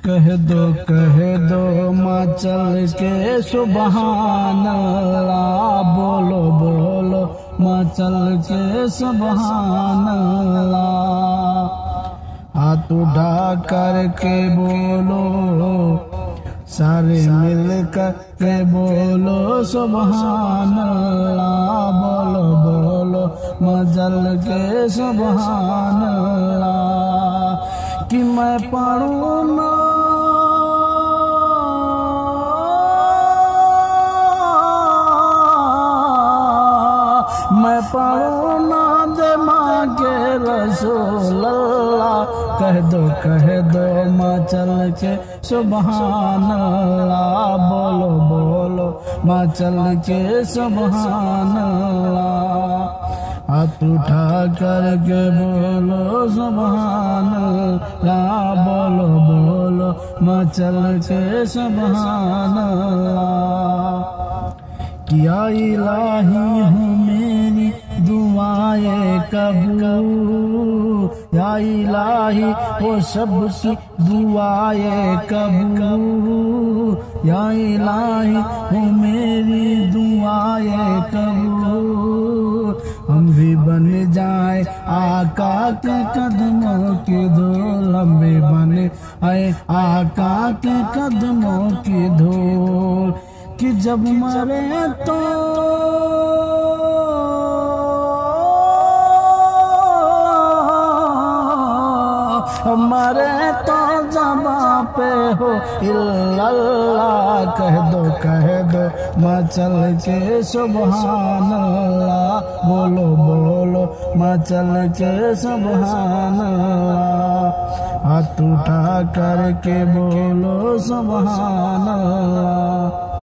کہہ دو مچل کے سبحان اللہ، بولو بولو مچل کے سبحان اللہ، ہاتھ اٹھا کر کے بولو، سارے مل کر کے بولو سبحان اللہ، بولو بولو مچل کے سبحان اللہ، کہ میں پڑھوں نا میں پڑھوں نا ماں کے رسول اللہ، کہہ دو مچل کے سبحان اللہ، بولو بولو مچل کے سبحان اللہ، ہاتھ اٹھا کر کے بولو سبحان اللہ، بولو بولو مچل کے سبحان اللہ، کیا الہی ہوں میری دعائیں قبول، یا الہی وہ سب کی دعائیں قبول، یا الہی وہ میری دعائیں قبول، ہم بھی بن جائیں آقا کے قدموں کی دھول، ہم بھی بن آئے آقا کے قدموں کی دھول، کہ جب مرے تو مرے تو زباں پہ ہو الا اللہ، کہہ دو مچل کے سبحان اللہ، بولو بولو مچل کے سبحان اللہ، ہاتھ اٹھا کر کے بولو سبحان اللہ۔